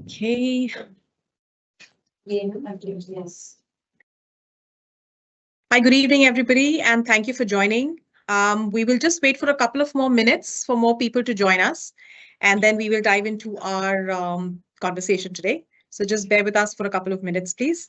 Okay. Yes. Hi, good evening, everybody, and thank you for joining. We will just wait for a couple of more minutes for more people to join us, and then we will dive into our conversation today. So just bear with us for a couple of minutes, please.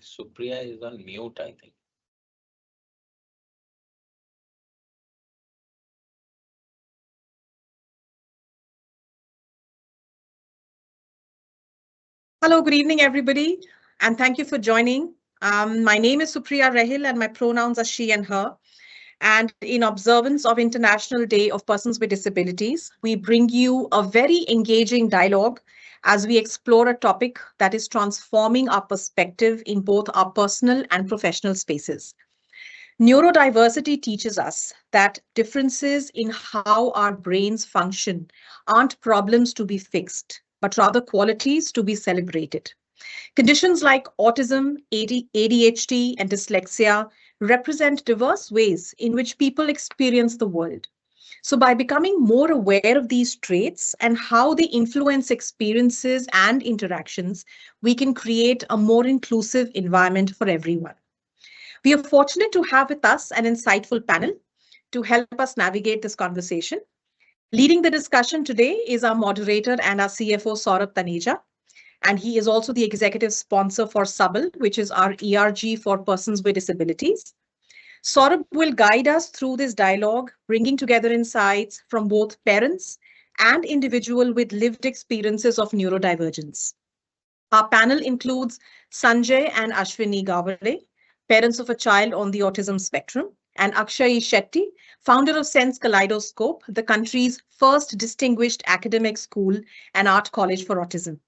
Supriya is on mute, I think. Hello, good evening, everybody, and thank you for joining. My name is Supriya Rahil, and my pronouns are she and her. And in observance of International Day of Persons with Disabilities, we bring you a very engaging dialogue as we explore a topic that is transforming our perspective in both our personal and professional spaces. Neurodiversity teaches us that differences in how our brains function aren't problems to be fixed, but rather qualities to be celebrated. Conditions like autism, ADHD, and dyslexia represent diverse ways in which people experience the world. So, by becoming more aware of these traits and how they influence experiences and interactions, we can create a more inclusive environment for everyone. We are fortunate to have with us an insightful panel to help us navigate this conversation. Leading the discussion today is our moderator and our CFO, Saurabh Taneja, and he is also the executive sponsor for SUBL, which is our ERG for persons with disabilities. Saurabh will guide us through this dialogue, bringing together insights from both parents and individuals with lived experiences of neurodivergence. Our panel includes Sanjay and Ashwini Gavale, parents of a child on the autism spectrum, and Akshay Shetty, founder of Sense Kaleidoscope, the country's first distinguished academic school and art college for autism.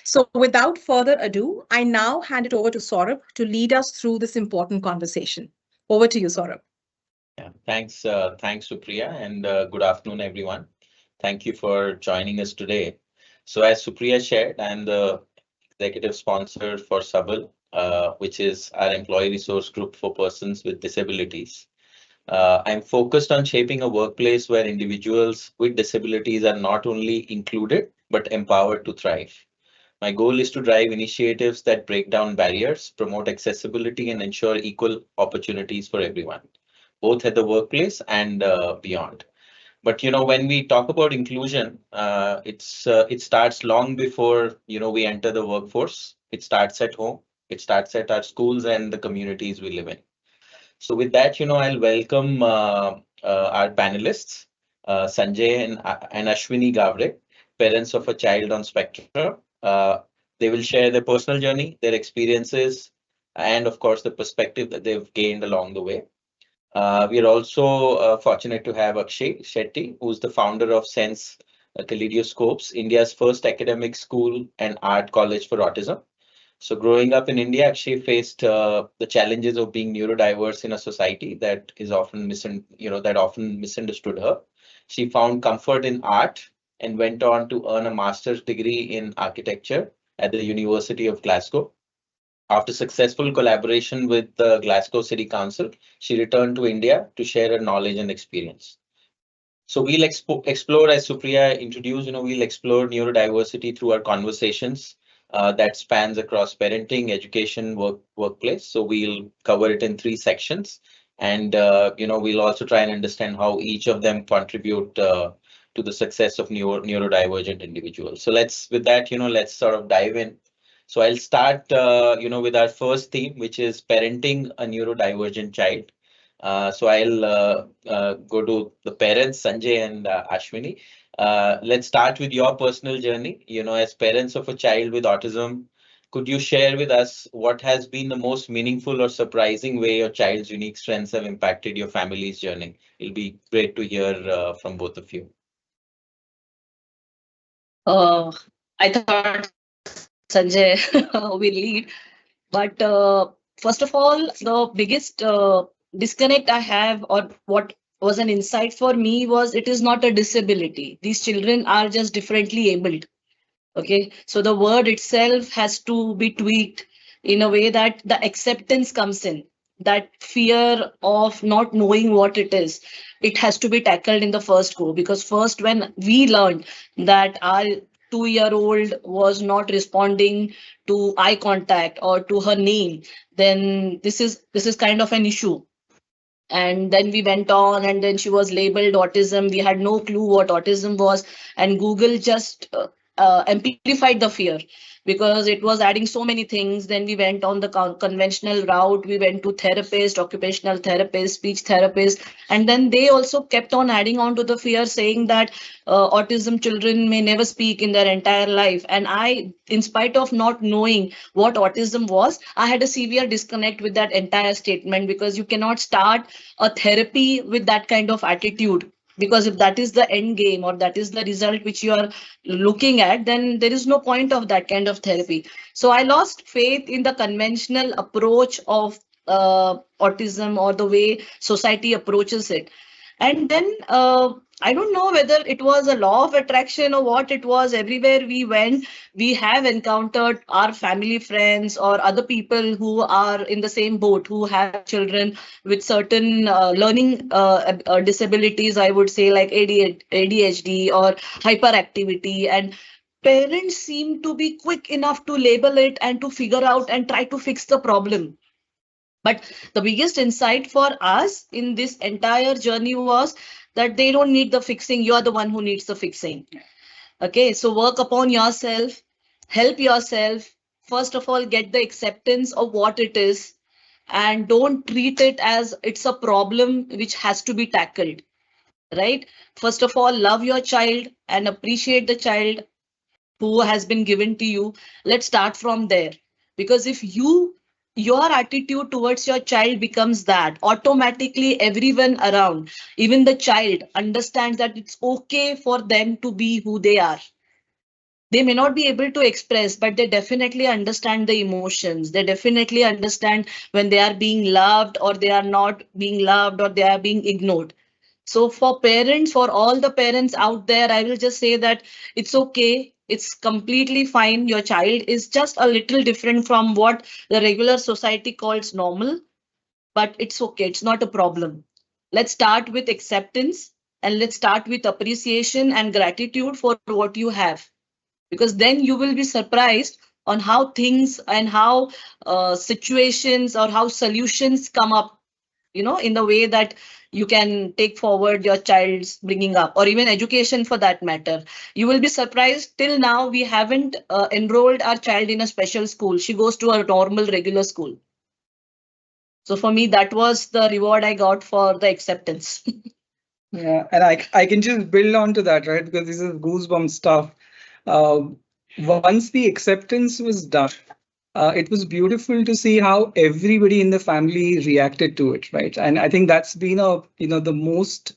So without further ado, I now hand it over to Saurabh to lead us through this important conversation. Over to you, Saurabh. Yeah, thanks, Supriya, and good afternoon, everyone. Thank you for joining us today. So, as Supriya shared, I'm the executive sponsor for SUBL, which is our employee resource group for persons with disabilities. I'm focused on shaping a workplace where individuals with disabilities are not only included, but empowered to thrive. My goal is to drive initiatives that break down barriers, promote accessibility, and ensure equal opportunities for everyone, both at the workplace and beyond. But when we talk about inclusion, it starts long before we enter the workforce. It starts at home. It starts at our schools and the communities we live in. So with that, I'll welcome our panelists, Sanjay and Ashwini Gavre, parents of a child on spectrum. They will share their personal journey, their experiences, and of course the perspective that they've gained along the way. We are also fortunate to have Akshay Shetty, who's the founder of Sense Kaleidoscopes, India's first academic school and art college for autism. So growing up in India, she faced the challenges of being neurodiverse in a society that is often that often misunderstood her. She found comfort in art and went on to earn a master's degree in architecture at the University of Glasgow. After successful collaboration with the Glasgow City Council, she returned to India to share her knowledge and experience. So we'll explore, as Supriya introduced, we'll explore neurodiversity through our conversations that spans across parenting, education, workplace. So we'll cover it in 3 sections. And, we'll also try and understand how each of them contribute to the success of neurodivergent individuals. So with that, let's sort of dive in. So I'll start, with our first theme, which is parenting a neurodivergent child. So I'll go to the parents, Sanjay and Ashwini. Let's start with your personal journey. As parents of a child with autism, could you share with us what has been the most meaningful or surprising way your child's unique strengths have impacted your family's journey? It'll be great to hear from both of you. I thought Sanjay will lead, but first of all, the biggest disconnect I have, or what was an insight for me, was it is not a disability. These children are just differently abled. Okay, so the word itself has to be tweaked in a way that the acceptance comes in. That fear of not knowing what it is, it has to be tackled in the first go, because first when we learned that our 2-year-old was not responding to eye contact or to her name, then this is kind of an issue. And then we went on, and then she was labeled autism. We had no clue what autism was, and Google just amplified the fear, because it was adding so many things. Then we went on the conventional route. We went to therapist, occupational therapist, speech therapist, and then they also kept on adding on to the fear, saying that autism children may never speak in their entire life. And I, in spite of not knowing what autism was, I had a severe disconnect with that entire statement, because you cannot start a therapy with that kind of attitude, because if that is the end game or that is the result which you are looking at, then there is no point of that kind of therapy. So I lost faith in the conventional approach of autism, or the way society approaches it. And then I don't know whether it was a law of attraction or what it was. Everywhere we went, we have encountered our family, friends, or other people who are in the same boat, who have children with certain learning disabilities, I would say, like ADHD or hyperactivity. And parents seem to be quick enough to label it and to figure out and try to fix the problem. But the biggest insight for us in this entire journey was that they don't need the fixing. You're the one who needs the fixing. Okay, so work upon yourself, help yourself. First of all, get the acceptance of what it is, and don't treat it as it's a problem which has to be tackled. Right? First of all, love your child and appreciate the child who has been given to you. Let's start from there, because if your attitude towards your child becomes that, automatically everyone around, even the child, understands that it's okay for them to be who they are. They may not be able to express, but they definitely understand the emotions. They definitely understand when they are being loved or they are not being loved, or they are being ignored. So for parents, for all the parents out there, I will just say that it's okay. It's completely fine. Your child is just a little different from what the regular society calls normal, but it's okay. It's not a problem. Let's start with acceptance and let's start with appreciation and gratitude for what you have, because then you will be surprised on how things and how situations or how solutions come up, in the way that you can take forward your child's bringing up or even education for that matter. You will be surprised. Till now we haven't enrolled our child in a special school. She goes to a normal regular school. So for me, that was the reward I got for the acceptance. Yeah, and I can just build on to that, right? Because this is goosebump stuff. Uh, Once the acceptance was done, it was beautiful to see how everybody in the family reacted to it, right? And I think that's been the most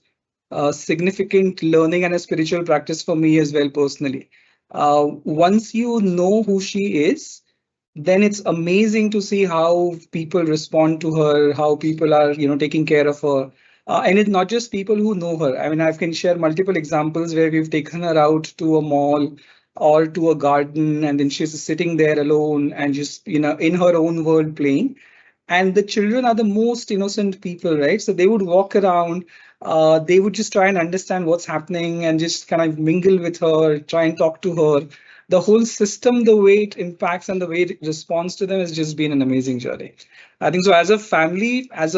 significant learning and a spiritual practice for me as well personally. Once you know who she is, then it's amazing to see how people respond to her, how people are, taking care of her. And it's not just people who know her. I mean, I can share multiple examples where we've taken her out to a mall or to a garden, and then she's sitting there alone and just, in her own world playing. And the children are the most innocent people, right? So they would walk around, they would just try and understand what's happening and just kind of mingle with her, try and talk to her. The whole system, the way it impacts and the way it responds to them has just been an amazing journey. I think so. As a family, as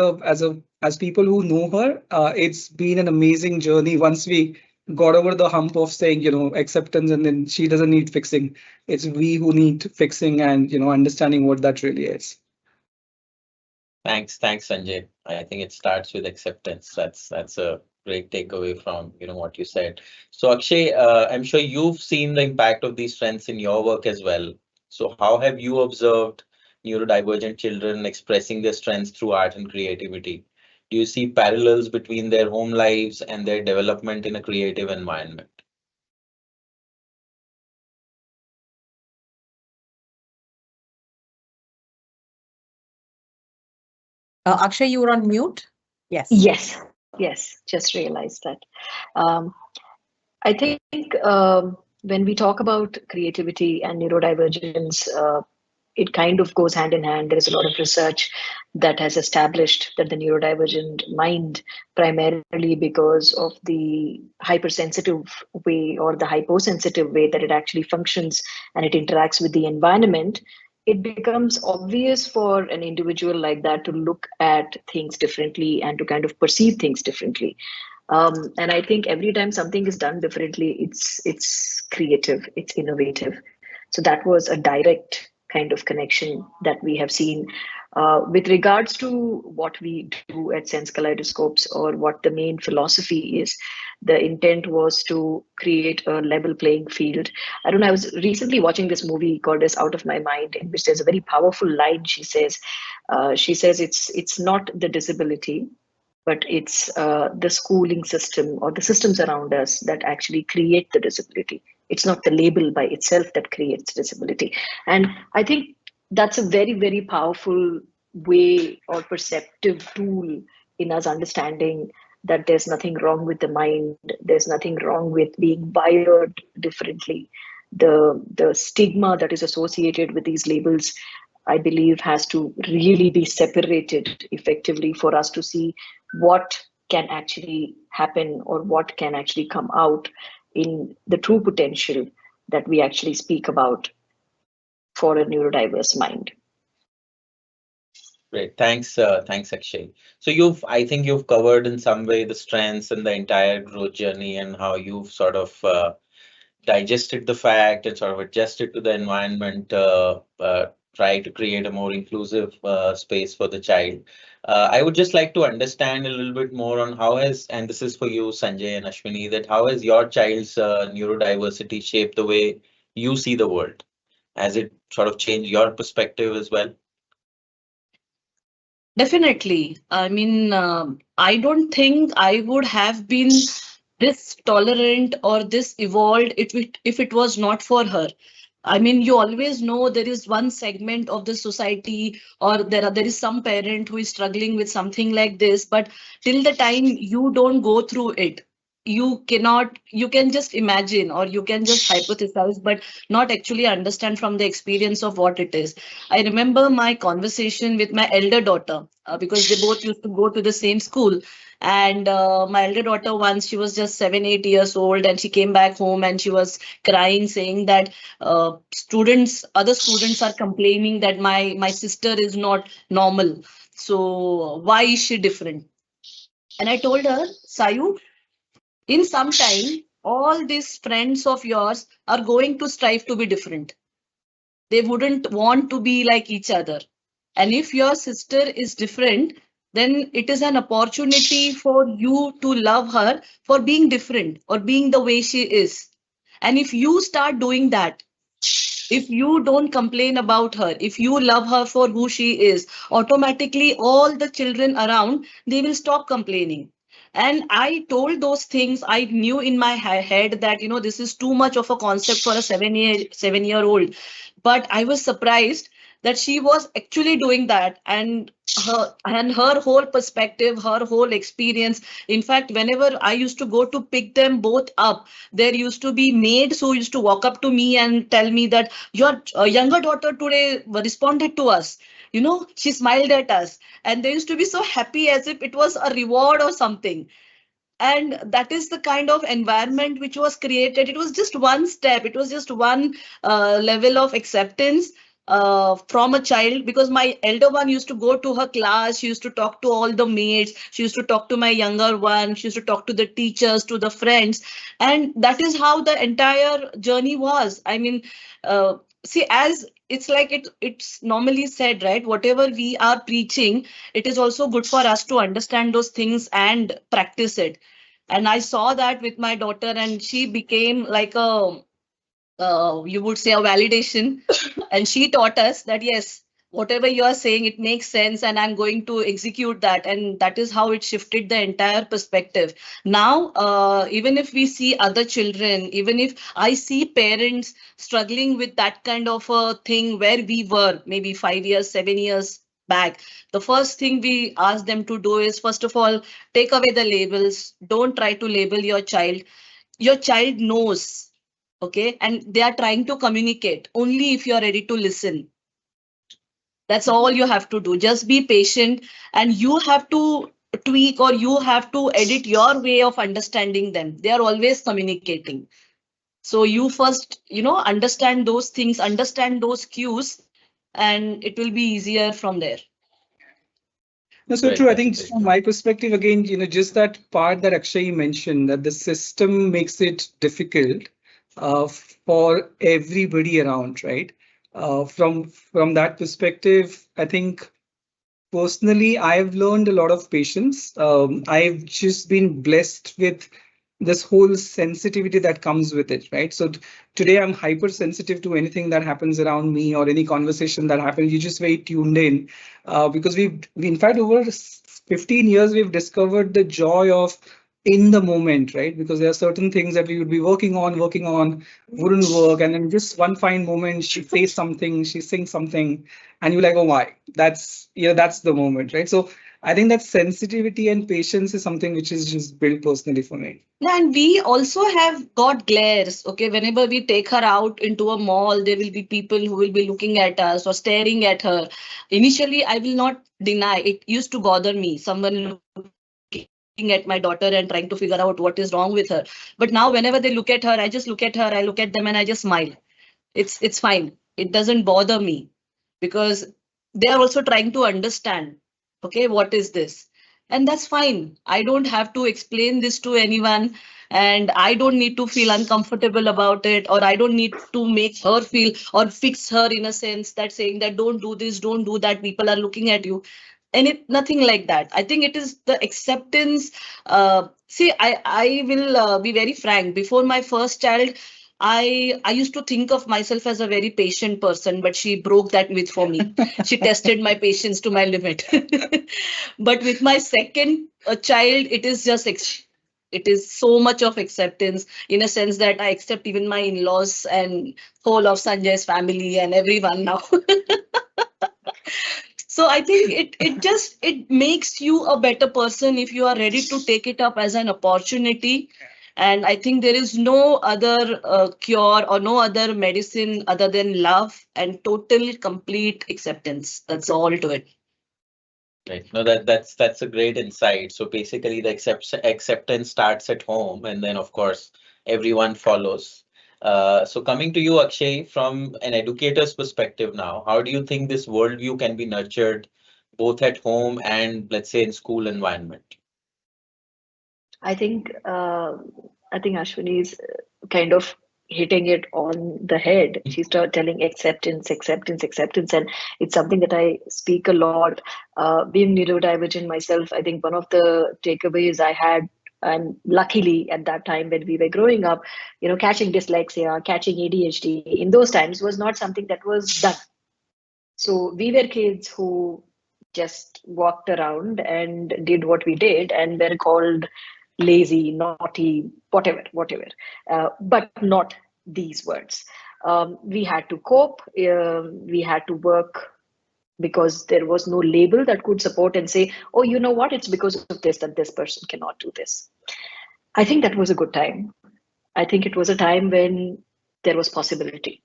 people who know her, it's been an amazing journey. Once we got over the hump of saying, acceptance, and then she doesn't need fixing. It's we who need fixing and, understanding what that really is. Thanks, Sanjay. I think it starts with acceptance. That's a great takeaway from what you said. So Akshay, I'm sure you've seen the impact of these trends in your work as well. So how have you observed neurodivergent children expressing their strengths through art and creativity? Do you see parallels between their home lives and their development in a creative environment? Akshay, you were on mute? Yes. Yes, just realized that. Um, I think when we talk about creativity and neurodivergence, it kind of goes hand in hand. There is a lot of research that has established that the neurodivergent mind, primarily because of the hypersensitive way or the hyposensitive way that it actually functions and it interacts with the environment, it becomes obvious for an individual like that to look at things differently and to kind of perceive things differently. And I think every time something is done differently, it's creative, it's innovative. So that was a direct kind of connection that we have seen. With regards to what we do at Sense Kaleidoscopes or what the main philosophy is, the intent was to create a level playing field. I don't know, I was recently watching this movie called as Out of My Mind, in which there's a very powerful line she says. It's not the disability, but it's the schooling system or the systems around us that actually create the disability. It's not the label by itself that creates disability. And I think that's a very, very powerful way or perceptive tool in us understanding that there's nothing wrong with the mind, there's nothing wrong with being wired differently. The stigma that is associated with these labels, I believe, has to really be separated effectively for us to see what can actually happen or what can actually come out in the true potential that we actually speak about for a neurodiverse mind. Great. Thanks, Akshay. So I think you've covered in some way the strengths and the entire growth journey and how you've sort of digested the fact and sort of adjusted to the environment, try to create a more inclusive space for the child. I would just like to understand a little bit more on and this is for you, Sanjay and Ashwini, that how has your child's neurodiversity shaped the way you see the world? Has it sort of changed your perspective as well? Definitely. I mean, I don't think I would have been this tolerant or this evolved if it was not for her. I mean, you always know there is one segment of the society, or there is some parent who is struggling with something like this, but till the time you don't go through it, you can just imagine or you can just hypothesize, but not actually understand from the experience of what it is. I remember my conversation with my elder daughter, because they both used to go to the same school. And my elder daughter, once she was just 7, 8 years old, and she came back home and she was crying, saying that other students are complaining that my sister is not normal. So why is she different? And I told her, Sayu, in some time, all these friends of yours are going to strive to be different. They wouldn't want to be like each other. And if your sister is different, then it is an opportunity for you to love her for being different or being the way she is. And if you start doing that, if you don't complain about her, if you love her for who she is, automatically all the children around, they will stop complaining. And I told those things. I knew in my head that, this is too much of a concept for a 7-year old. But I was surprised that she was actually doing that, and her whole perspective, her whole experience. In fact, whenever I used to go to pick them both up, there used to be maids who used to walk up to me and tell me that your younger daughter today responded to us. She smiled at us, and they used to be so happy as if it was a reward or something. And that is the kind of environment which was created. It was just one step, it was just one level of acceptance from a child, because my elder one used to go to her class, she used to talk to all the mates, she used to talk to my younger one, she used to talk to the teachers, to the friends. And that is how the entire journey was. I mean, see, as it's like it's normally said, right, whatever we are preaching, it is also good for us to understand those things and practice it. And I saw that with my daughter, and she became like a you would say a validation. And she taught us that yes, whatever you are saying, it makes sense, and I'm going to execute that. And that is how it shifted the entire perspective. Now even if we see other children, even if I see parents struggling with that kind of a thing where we were maybe 5 years, 7 years back, the first thing we ask them to do is, first of all, take away the labels. Don't try to label your child. Your child knows, okay, and they are trying to communicate only if you are ready to listen. That's all you have to do. Just be patient, and you have to tweak, or you have to edit your way of understanding them. They are always communicating. So you first, understand those things, understand those cues, and it will be easier from there. That's so Right, true. I that's think very from true. my perspective, again, just that part that Akshay mentioned, that the system makes it difficult uh, for everybody around, right? From that perspective, I think personally, I've learned a lot of patience. I've just been blessed with this whole sensitivity that comes with it, right? So today I'm hypersensitive to anything that happens around me or any conversation that happens. You just very tuned in because in fact, over 15 years, we've discovered the joy of in the moment, right? Because there are certain things that we would be working on, wouldn't work. And then just one fine moment, she says something, she sings something, and you're like, oh, why? That's the moment, right? So I think that sensitivity and patience is something which is just built personally for me. And we also have got glares. Okay, whenever we take her out into a mall, there will be people who will be looking at us or staring at her. Initially, I will not deny it used to bother me. Someone looking at my daughter and trying to figure out what is wrong with her. But now, whenever they look at her, I just look at her, I look at them, and I just smile. It's fine. It doesn't bother me, because they are also trying to understand. Okay, what is this? And that's fine. I don't have to explain this to anyone, and I don't need to feel uncomfortable about it, or I don't need to make her feel or fix her in a sense that saying that don't do this, don't do that, people are looking at you. And it nothing like that. I think it is the acceptance. See, I will be very frank. Before my first child, I used to think of myself as a very patient person, but she broke that myth for me. She tested my patience to my limit. But with my second child, it is just it is so much of acceptance, in a sense that I accept even my in-laws and whole of Sanjay's family and everyone now. So I think it makes you a better person if you are ready to take it up as an opportunity. And I think there is no other cure or no other medicine other than love and total complete acceptance. That's all to it. Right. No, that's a great insight. So basically, the acceptance starts at home, and then of course everyone follows. So coming to you, Akshay, from an educator's perspective now, how do you think this worldview can be nurtured both at home and, let's say, in school environment? I think Ashwini is kind of hitting it on the head. She started telling acceptance, acceptance, acceptance, and it's something that I speak a lot. Being neurodivergent myself, I think one of the takeaways I had, and luckily at that time when we were growing up, catching dyslexia, catching ADHD in those times was not something that was done. So we were kids who just walked around and did what we did and were called lazy, naughty, whatever, but not these words. We had to cope, we had to work because there was no label that could support and say, oh, you know what, it's because of this that this person cannot do this. I think that was a good time. I think it was a time when there was possibility.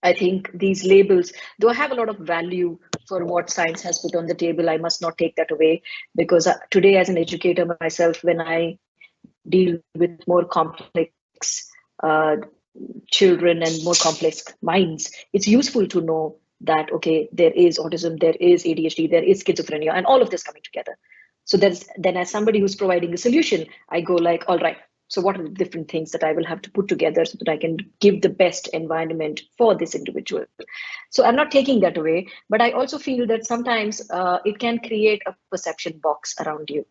I think these labels, though I have a lot of value for what science has put on the table, I must not take that away, because today as an educator myself, when I deal with more complex uh, children and more complex minds, it's useful to know that, okay, there is autism, there is ADHD, there is schizophrenia, and all of this coming together. So then as somebody who's providing a solution, I go like, all right, so what are the different things that I will have to put together so that I can give the best environment for this individual? So I'm not taking that away, but I also feel that sometimes it can create a perception box around you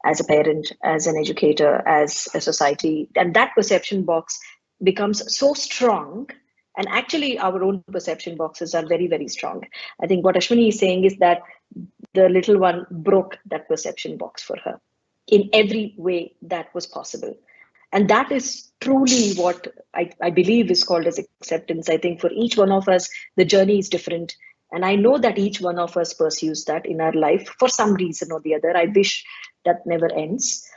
as a parent, as an educator, as a society. And that perception box becomes so strong. And actually, our own perception boxes are very, very strong. I think what Ashwini is saying is that the little one broke that perception box for her in every way that was possible. And that is truly what I believe is called as acceptance. I think for each one of us, the journey is different. And I know that each one of us pursues that in our life for some reason or the other. I wish that never ends,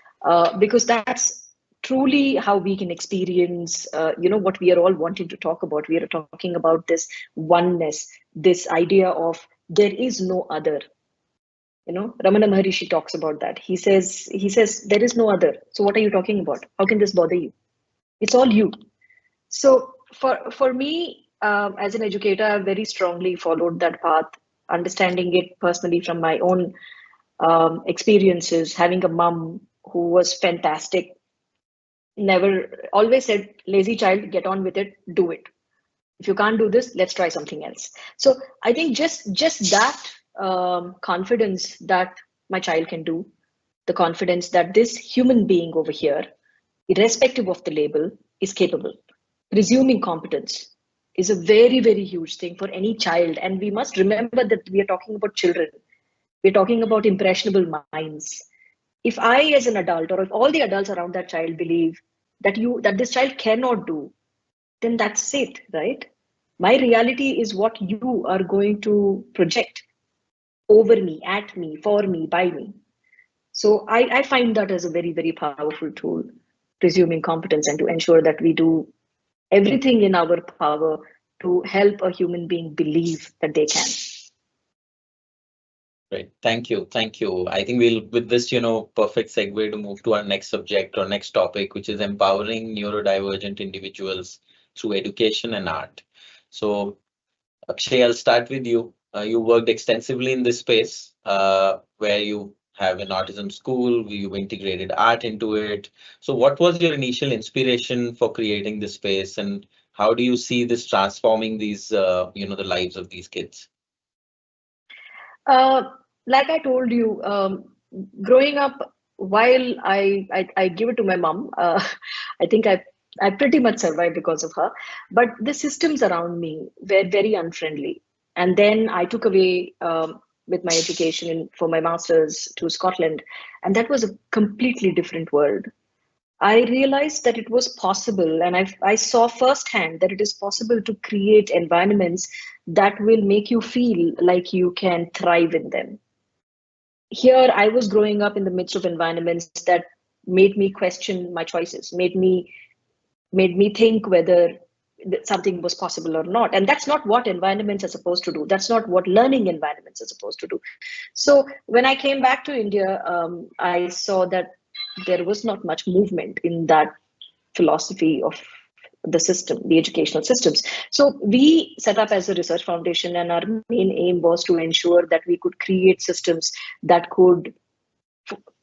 because that's truly how we can experience, what we are all wanting to talk about. We are talking about this oneness, this idea of there is no other. Ramana Maharishi talks about that. He says, there is no other. So what are you talking about? How can this bother you? It's all you. So for me, as an educator, I've very strongly followed that path, understanding it personally from my own experiences, having a mom who was fantastic, never always said, lazy child, get on with it, do it. If you can't do this, let's try something else. So I think just that confidence that my child can do, the confidence that this human being over here, irrespective of the label, is capable. Presuming competence is a very, very huge thing for any child. And we must remember that we are talking about children. We're talking about impressionable minds. If I, as an adult, or if all the adults around that child believe that this child cannot do, then that's it, right? My reality is what you are going to project over me, at me, for me, by me. So I find that as a very, very powerful tool, presuming competence, and to ensure that we do everything in our power to help a human being believe that they can. Great. Thank you. Thank you. I think we'll, with this, perfect segue to move to our next subject or next topic, which is empowering neurodivergent individuals through education and art. So, Akshay, I'll start with you. You worked extensively in this space, where you have an autism school, you've integrated art into it. So what was your initial inspiration for creating this space, and how do you see this transforming these, the lives of these kids? Like I told you, growing up, while I give it to my mom, I think I pretty much survived because of her. But the systems around me were very unfriendly. And then I took away with my education for my master's to Scotland. And that was a completely different world. I realized that it was possible, and I saw firsthand that it is possible to create environments that will make you feel like you can thrive in them. Here, I was growing up in the midst of environments that made me question my choices, made me think whether something was possible or not. And that's not what environments are supposed to do. That's not what learning environments are supposed to do. So when I came back to India, I saw that there was not much movement in that philosophy of the system, the educational systems. So we set up as a research foundation, and our main aim was to ensure that we could create systems that could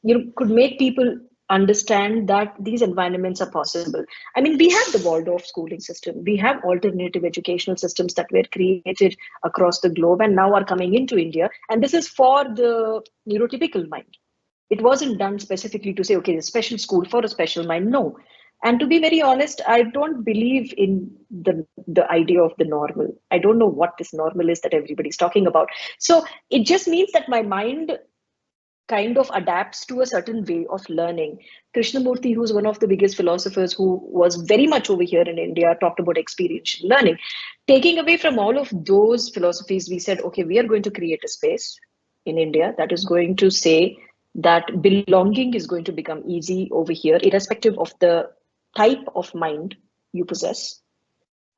make people understand that these environments are possible. I mean, we have the Waldorf schooling system, we have alternative educational systems that were created across the globe and now are coming into India. And this is for the neurotypical mind. It wasn't done specifically to say, okay, a special school for a special mind. No. And to be very honest, I don't believe in the idea of the normal. I don't know what this normal is that everybody's talking about. So it just means that my mind kind of adapts to a certain way of learning. Krishnamurti, who's one of the biggest philosophers who was very much over here in India, talked about experiential learning. Taking away from all of those philosophies, we said, okay, we are going to create a space in India that is going to say that belonging is going to become easy over here, irrespective of the type of mind you possess.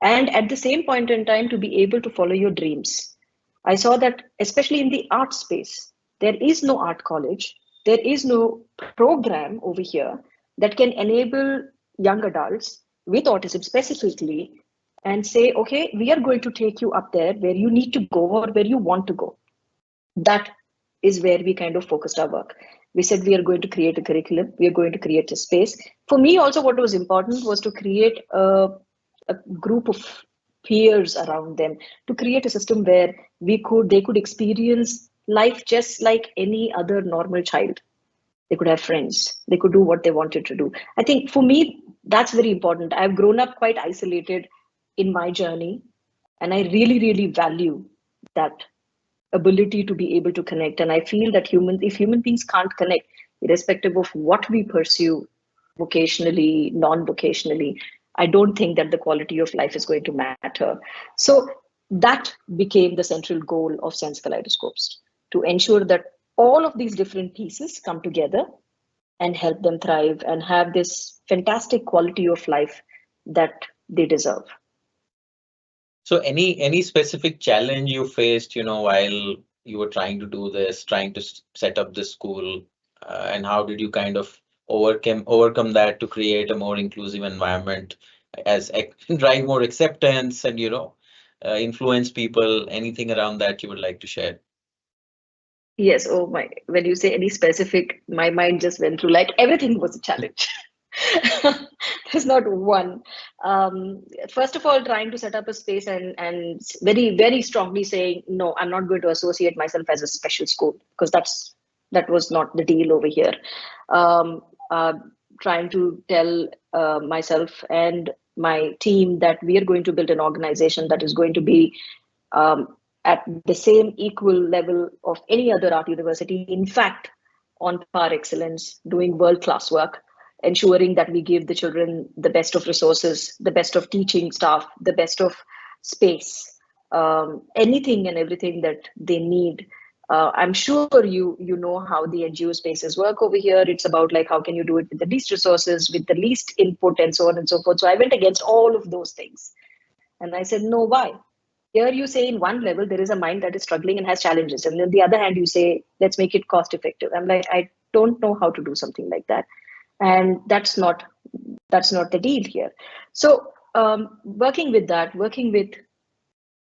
And at the same point in time, to be able to follow your dreams. I saw that, especially in the art space, there is no art college, there is no program over here that can enable young adults with autism specifically and say, okay, we are going to take you up there where you need to go or where you want to go. That is where we kind of focused our work. We said we are going to create a curriculum, we are going to create a space. For me also, what was important was to create a group of peers around them, to create a system where they could experience life just like any other normal child. They could have friends, they could do what they wanted to do. I think for me, that's very important. I've grown up quite isolated in my journey, and I really, really value that ability to be able to connect. And I feel that if human beings can't connect, irrespective of what we pursue vocationally, non-vocationally, I don't think that the quality of life is going to matter. So that became the central goal of Sense Kaleidoscopes, to ensure that all of these different pieces come together and help them thrive and have this fantastic quality of life that they deserve. So any specific challenge you faced, while you were trying to do this, trying to set up this school, and how did you kind of overcome that to create a more inclusive environment, drive more acceptance and influence people? Anything around that you would like to share? Yes. Oh my! When you say any specific, my mind just went through like everything was a challenge. There's not one. First of all, trying to set up a space and very, very strongly saying, no, I'm not going to associate myself as a special school, because that was not the deal over here. Trying to tell myself and my team that we are going to build an organization that is going to be at the same equal level of any other art university. In fact, on par excellence, doing world-class work, ensuring that we give the children the best of resources, the best of teaching staff, the best of space, anything and everything that they need. I'm sure you know how the NGO spaces work over here. It's about like, how can you do it with the least resources, with the least input, and so on and so forth. So I went against all of those things. And I said, no, why? Here you say in one level, there is a mind that is struggling and has challenges. And on the other hand, you say, let's make it cost effective. I'm like, I don't know how to do something like that. And that's not the deal here. So working with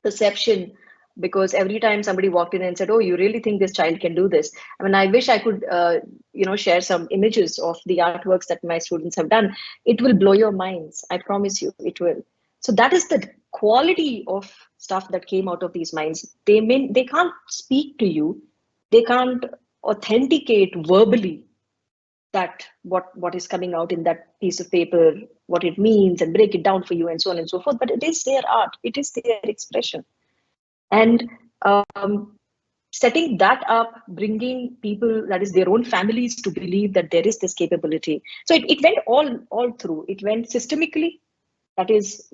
perception, because every time somebody walked in and said, oh, you really think this child can do this? I mean, I wish I could, share some images of the artworks that my students have done. It will blow your minds. I promise you, it will. So that is the quality of stuff that came out of these minds. They can't speak to you. They can't authenticate verbally that what is coming out in that piece of paper, what it means, and break it down for you, and so on and so forth. But it is their art. It is their expression. And setting that up, bringing people, that is their own families, to believe that there is this capability. So it went all through. It went systemically, that is,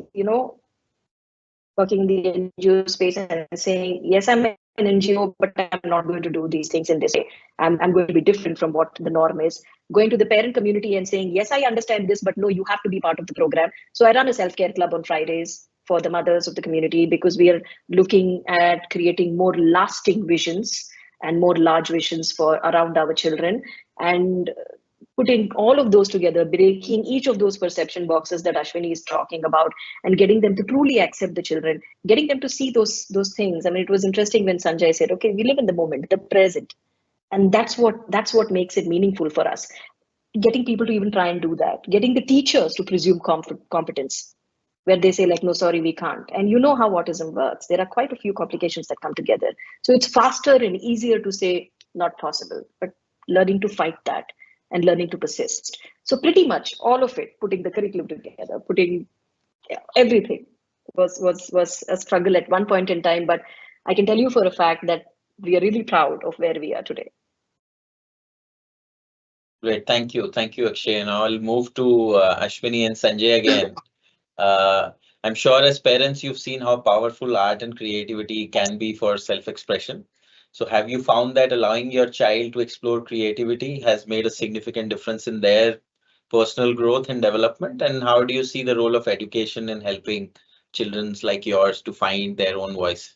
working in the NGO space and saying, yes, I'm an NGO, but I'm not going to do these things in this way. I'm going to be different from what the norm is. Going to the parent community and saying, yes, I understand this, but no, you have to be part of the program. So I run a self-care club on Fridays for the mothers of the community, because we are looking at creating more lasting visions and more large visions for around our children, and putting all of those together, breaking each of those perception boxes that Ashwini is talking about, and getting them to truly accept the children, getting them to see those things. I mean, it was interesting when Sanjay said, okay, we live in the moment, the present. And that's what makes it meaningful for us. Getting people to even try and do that, getting the teachers to presume competence, where they say, like, no, sorry, we can't. And you know how autism works. There are quite a few complications that come together. So it's faster and easier to say not possible, but learning to fight that and learning to persist. So pretty much all of it, putting the curriculum together, putting everything was a struggle at one point in time. But I can tell you for a fact that we are really proud of where we are today. Great, thank you, Akshay. Now I'll move to Ashwini and Sanjay again. I'm sure as parents, you've seen how powerful art and creativity can be for self-expression. So have you found that allowing your child to explore creativity has made a significant difference in their personal growth and development? And how do you see the role of education in helping children like yours to find their own voice?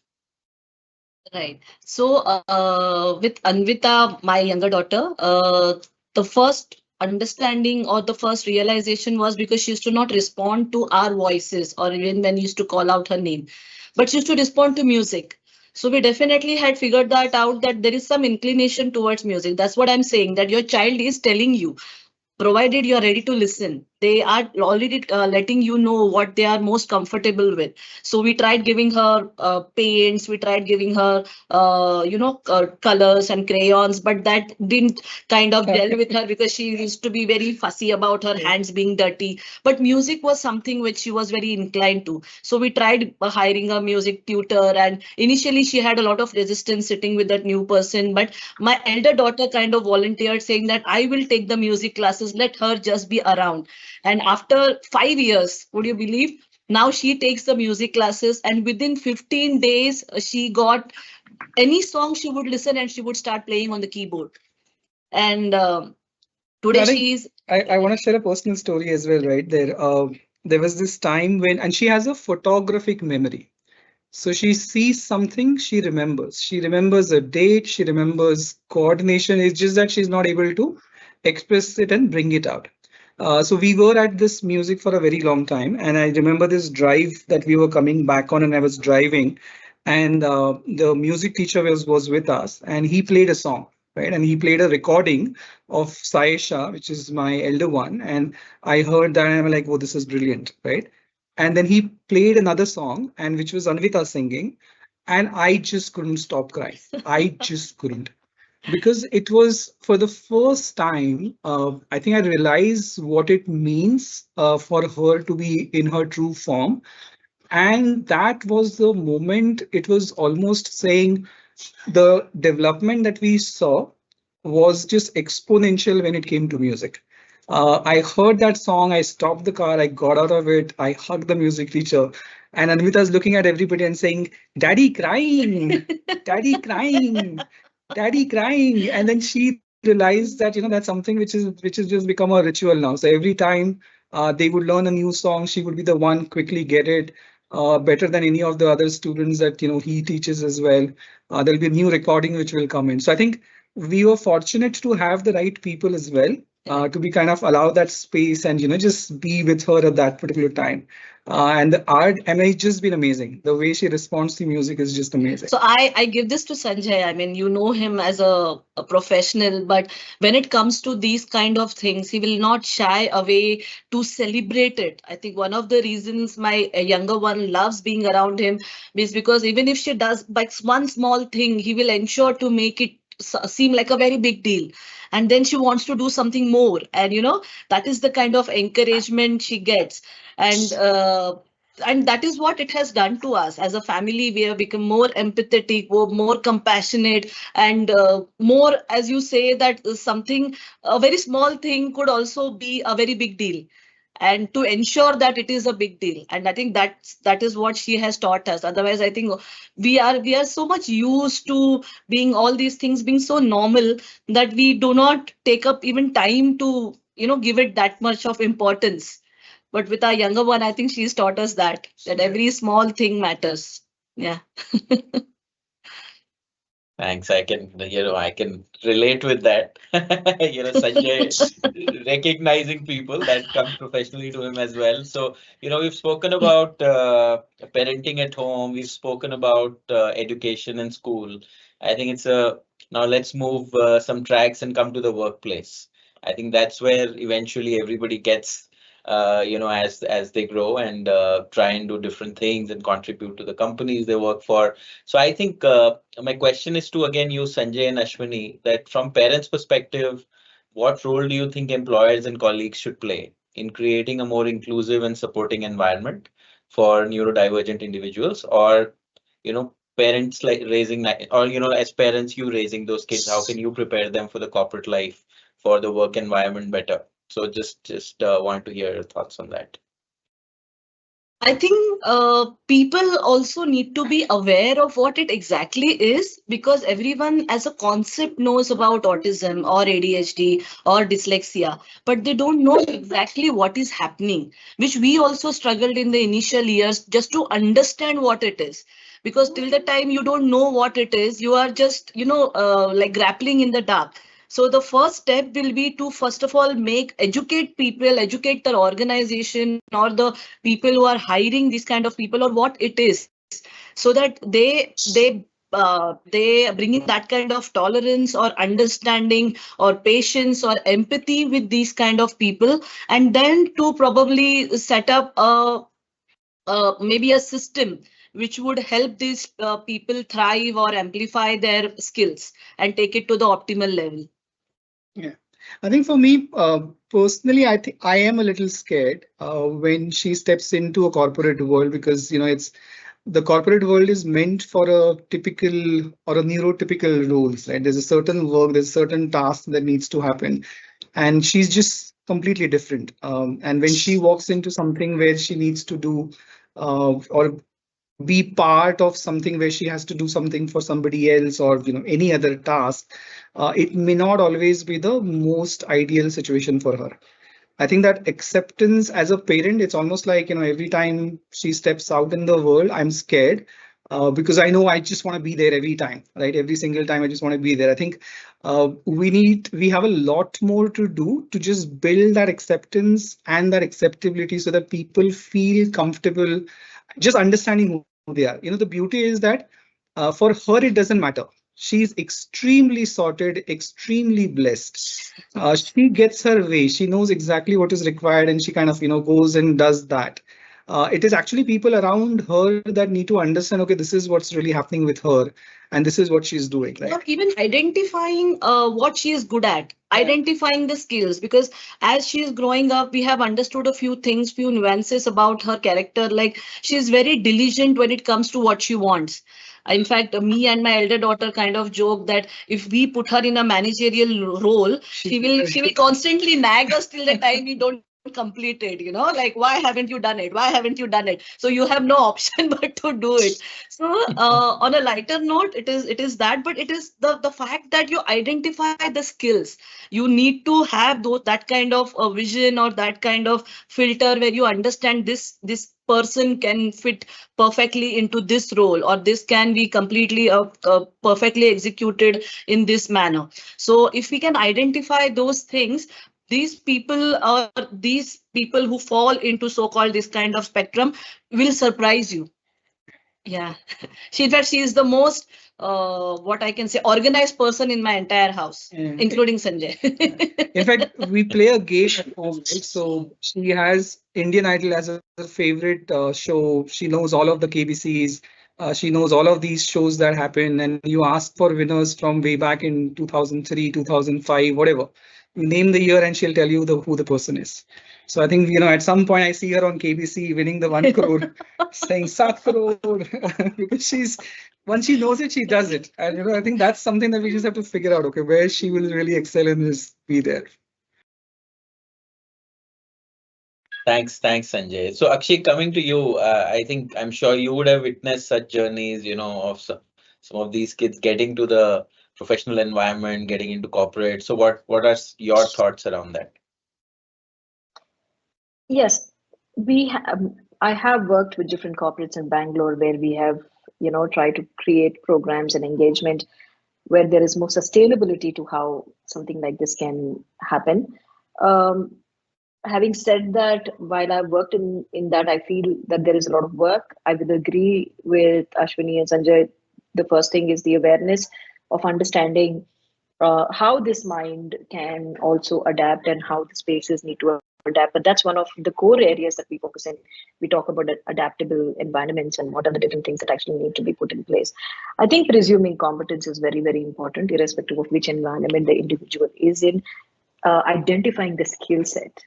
Right. So with Anvita, my younger daughter, the first understanding or the first realization was because she used to not respond to our voices, or even when used to call out her name, but she used to respond to music. So we definitely had figured that out, that there is some inclination towards music. That's what I'm saying, that your child is telling you, provided you are ready to listen. They are already letting you know what they are most comfortable with. So we tried giving her paints, we tried giving her colors and crayons, but that didn't kind of gel with her, because she used to be very fussy about her hands being dirty. But music was something which she was very inclined to. So we tried hiring a music tutor, and initially she had a lot of resistance sitting with that new person. But my elder daughter kind of volunteered, saying that I will take the music classes, let her just be around. And after 5 years, would you believe, now she takes the music classes, and within 15 days, she got any song she would listen and she would start playing on the keyboard. And today she is. I want to share a personal story as well, right? There was this time when, and she has a photographic memory. So she sees something, she remembers. She remembers a date, she remembers coordination. It's just that she's not able to express it and bring it out. So we were at this music for a very long time, and I remember this drive that we were coming back on, and I was driving, and the music teacher was with us, and he played a song, right? And he played a recording of Saisha, which is my elder one, and I heard that, and I'm like, oh, this is brilliant, right? And then he played another song, and which was Anvita singing, and I just couldn't stop crying. I just couldn't, because it was for the first time, I think I realized what it means for her to be in her true form. And that was the moment. It was almost saying the development that we saw was just exponential when it came to music. I heard that song, I stopped the car, I got out of it, I hugged the music teacher, and Anvita's looking at everybody and saying, "Daddy crying, Daddy crying, Daddy crying." And then she realized that, that's something which is just become a ritual now. So every time they would learn a new song, she would be the one quickly get it better than any of the other students that he teaches as well. There'll be a new recording which will come in. So I think we were fortunate to have the right people as well, to be kind of allow that space and just be with her at that particular time. And the art, and it's just been amazing. The way she responds to music is just amazing. So I give this to Sanjay. I mean, you know him as a professional, but when it comes to these kind of things, he will not shy away to celebrate it. I think one of the reasons my younger one loves being around him is because even if she does but one small thing, he will ensure to make it seem like a very big deal. And then she wants to do something more. And that is the kind of encouragement she gets. And and that is what it has done to us as a family. We have become more empathetic, more compassionate, and more, as you say, that something, a very small thing could also be a very big deal, and to ensure that it is a big deal. And I think that is what she has taught us. Otherwise, I think we are so much used to being all these things being so normal that we do not take up even time to give it that much of importance. But with our younger one, I think she's taught us that every small thing matters. Yeah. Thanks. I can relate with that. Sanjay recognizing people that comes professionally to him as well. So, we've spoken about parenting at home. We've spoken about education in school. I think now let's move some tracks and come to the workplace. I think that's where eventually everybody gets, as they grow and try and do different things and contribute to the companies they work for. So I think my question is to again you, Sanjay and Ashwini, that from parents' perspective, what role do you think employers and colleagues should play in creating a more inclusive and supporting environment for neurodivergent individuals, or parents like or as parents you raising those kids, how can you prepare them for the corporate life, for the work environment better? So just want to hear your thoughts on that. I think people also need to be aware of what it exactly is, because everyone as a concept knows about autism or ADHD or dyslexia, but they don't know exactly what is happening, which we also struggled in the initial years just to understand what it is. Because till the time you don't know what it is, you are just, like grappling in the dark. So the first step will be to first of all educate people, educate their organization or the people who are hiring these kind of people, or what it is, so that they bring in that kind of tolerance or understanding or patience or empathy with these kind of people, and then to probably set up maybe a system which would help these people thrive or amplify their skills and take it to the optimal level. Yeah, I think for me personally, I think I am a little scared when she steps into a corporate world, because it's the corporate world is meant for a typical or a neurotypical roles, right? There's a certain work, there's certain task that needs to happen, and she's just completely different. And when she walks into something where she needs to do or be part of something where she has to do something for somebody else, or any other task, it may not always be the most ideal situation for her. I think that acceptance as a parent, it's almost like, every time she steps out in the world, I'm scared because I know I just want to be there every time, right? Every single time I just want to be there. I think we have a lot more to do to just build that acceptance and that acceptability so that people feel comfortable just understanding who they are. The beauty is that for her, it doesn't matter. She's extremely sorted, extremely blessed. She gets her way. She knows exactly what is required, and she kind of, goes and does that. It is actually people around her that need to understand, okay, this is what's really happening with her, and this is what she's doing, right? Or even identifying what she is good at, identifying the skills, because as she is growing up, we have understood a few things, few nuances about her character. Like, she is very diligent when it comes to what she wants. In fact, me and my elder daughter kind of joke that if we put her in a managerial role, she will constantly nag us till the time we don't complete it. Like, why haven't you done it? Why haven't you done it? So you have no option but to do it. So on a lighter note, it is that, but it is the fact that you identify the skills. You need to have that kind of a vision or that kind of filter where you understand this person can fit perfectly into this role, or this can be completely perfectly executed in this manner. So if we can identify those things, these people who fall into so-called this kind of spectrum will surprise you. Yeah. In fact, she is the most, what I can say, organized person in my entire house, including Sanjay. In fact, we play a game at home, right? So she has Indian Idol as a favorite show. She knows all of the KBCs. She knows all of these shows that happen, and you ask for winners from way back in 2003, 2005, whatever. You name the year, and she'll tell you who the person is. So I think, at some point I see her on KBC winning the 1 crore, saying 7 crore, because once she knows it, she does it. And I think that's something that we just have to figure out. Okay, where she will really excel and just be there. Thanks, Sanjay. So Akshay, coming to you, I'm sure you would have witnessed such journeys, of some of these kids getting to the professional environment, getting into corporate. So what are your thoughts around that? Yes, I have worked with different corporates in Bangalore where we have, tried to create programs and engagement where there is more sustainability to how something like this can happen. Um, Having said that, while I've worked in that, I feel that there is a lot of work. I would agree with Ashwini and Sanjay. The first thing is the awareness of understanding how this mind can also adapt and how the spaces need to adapt. But that's one of the core areas that we focus in. We talk about adaptable environments and what are the different things that actually need to be put in place. I think presuming competence is very, very important, irrespective of which environment the individual is in. Identifying the skill set,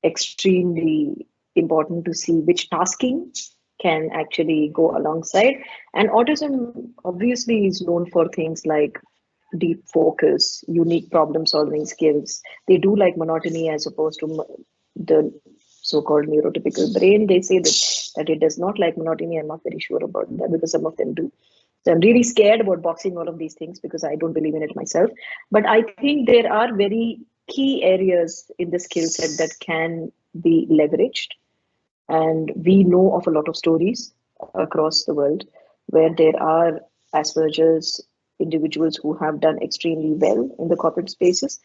extremely important to see which tasking can actually go alongside. And autism obviously is known for things like deep focus, unique problem solving skills. They do like monotony as opposed to the so-called neurotypical brain. They say that it does not like monotony. I'm not very sure about that because some of them do. So I'm really scared about boxing all of these things because I don't believe in it myself. But I think there are very key areas in the skill set that can be leveraged. And we know of a lot of stories across the world where there are Asperger's individuals who have done extremely well in the corporate spaces.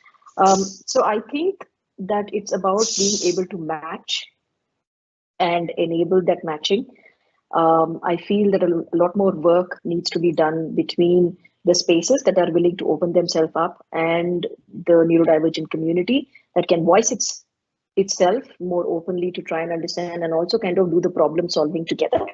So I think that it's about being able to match and enable that matching. I feel that a lot more work needs to be done between the spaces that are willing to open themselves up and the neurodivergent community that can voice itself more openly to try and understand and also kind of do the problem solving together,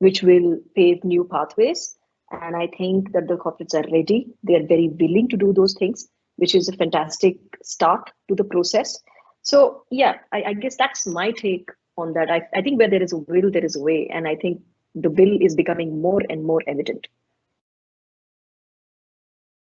which will pave new pathways. And I think that the corporates are ready. They are very willing to do those things, which is a fantastic start to the process. So yeah, I guess that's my take on that. I think where there is a will, there is a way. And I think the will is becoming more and more evident.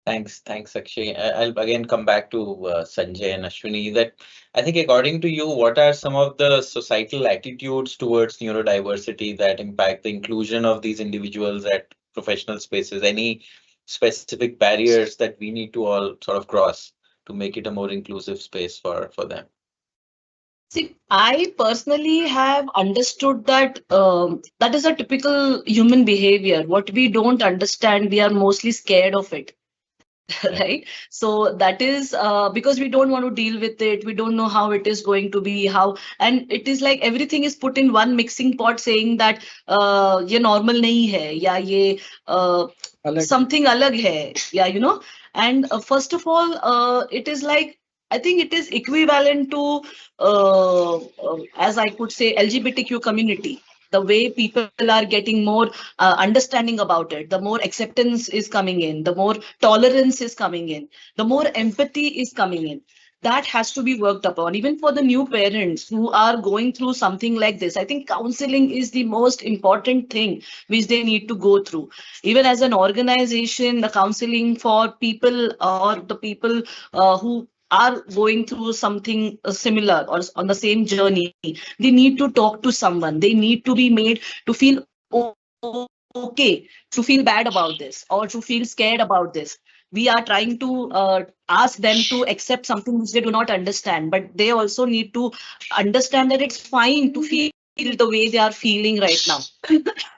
Thanks, Akshay. I'll again come back to Sanjay and Ashwini. That I think, according to you, what are some of the societal attitudes towards neurodiversity that impact the inclusion of these individuals at professional spaces? Any specific barriers that we need to all sort of cross to make it a more inclusive space for them? See, I personally have understood that that is a typical human behavior. What we don't understand, we are mostly scared of it. Right, so that is because we don't want to deal with it, we don't know how it is going to be, and it is like everything is put in one mixing pot saying that ye normal nahi hai ya ye something alag hai, yeah, and first of all it is like, I think it is equivalent to as I could say LGBTQ community. The way people are getting more understanding about it, the more acceptance is coming in, the more tolerance is coming in, the more empathy is coming in. That has to be worked upon. Even for the new parents who are going through something like this, I think counseling is the most important thing which they need to go through. Even as an organization, the counseling for people or the people who are going through something similar or on the same journey, they need to talk to someone. They need to be made to feel okay, to feel bad about this or to feel scared about this. We are trying to ask them to accept something which they do not understand, but they also need to understand that it's fine to feel the way they are feeling right now.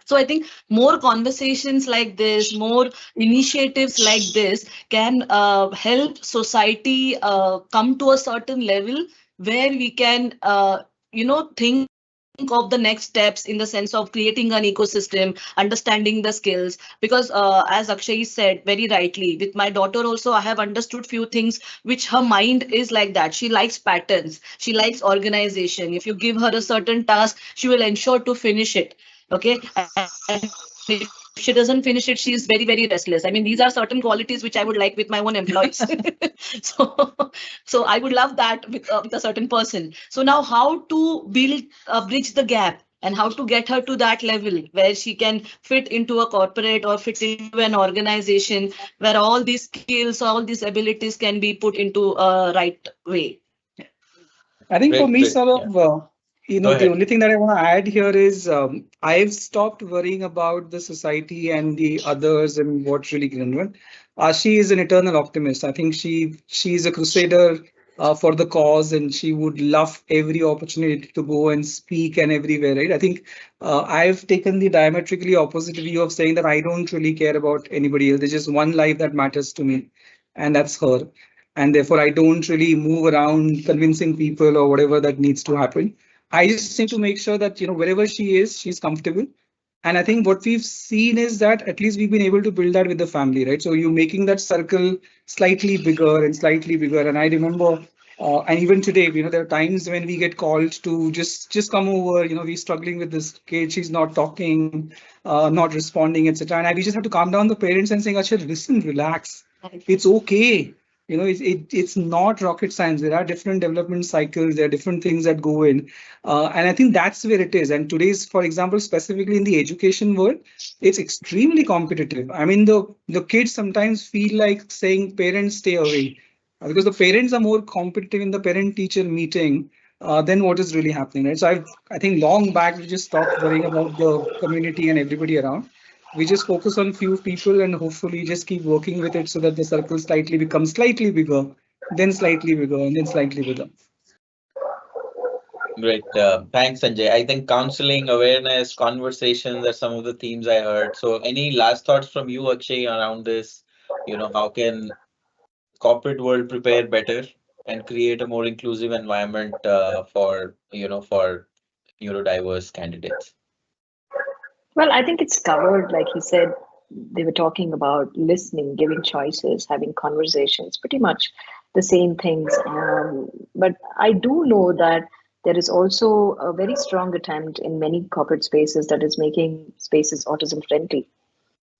So I think more conversations like this, more initiatives like this can help society come to a certain level where we can, think of the next steps in the sense of creating an ecosystem, understanding the skills. Because as Akshay said very rightly, with my daughter also, I have understood few things which her mind is like that. She likes patterns, she likes organization. If you give her a certain task, she will ensure to finish it. Okay, and if she doesn't finish it, she's very, very restless. I mean, these are certain qualities which I would like with my own employees. so, so I would love that with a certain person. So now, how to build, bridge the gap, and how to get her to that level where she can fit into a corporate or fit into an organization where all these skills, all these abilities can be put into a right way. I think for Great, me, great. sort Yeah. of, Go the ahead. only thing that I want to add here is I've stopped worrying about the society and the others and what's really going on. She is an eternal optimist. I think she's a crusader for the cause, and she would love every opportunity to go and speak and everywhere, right? I think I've taken the diametrically opposite view of saying that I don't really care about anybody else. There's just one life that matters to me, and that's her. And therefore I don't really move around convincing people or whatever that needs to happen. I just need to make sure that wherever she is, she's comfortable. And I think what we've seen is that at least we've been able to build that with the family, right? So you're making that circle slightly bigger and slightly bigger. And I remember, and even today, there are times when we get called to just come over. We're struggling with this kid. She's not talking, not responding, etc. And we just have to calm down the parents and saying, Acha, listen, relax. It's okay. It's not rocket science. There are different development cycles. There are different things that go in. And I think that's where it is. And today's, for example, specifically in the education world, it's extremely competitive. I mean, the kids sometimes feel like saying, parents, stay away. Because the parents are more competitive in the parent-teacher meeting than what is really happening, right? So I think long back, we just stopped worrying about the community and everybody around. We just focus on few people and hopefully just keep working with it so that the circle slightly becomes slightly bigger, then slightly bigger, and then slightly bigger. Great. Thanks, Sanjay. I think counseling, awareness, conversations are some of the themes I heard. So any last thoughts from you, Akshay, around this? How can corporate world prepare better and create a more inclusive environment for neurodiverse candidates? Well, I think it's covered, like he said, they were talking about listening, giving choices, having conversations, pretty much the same things. But I do know that there is also a very strong attempt in many corporate spaces that is making spaces autism friendly.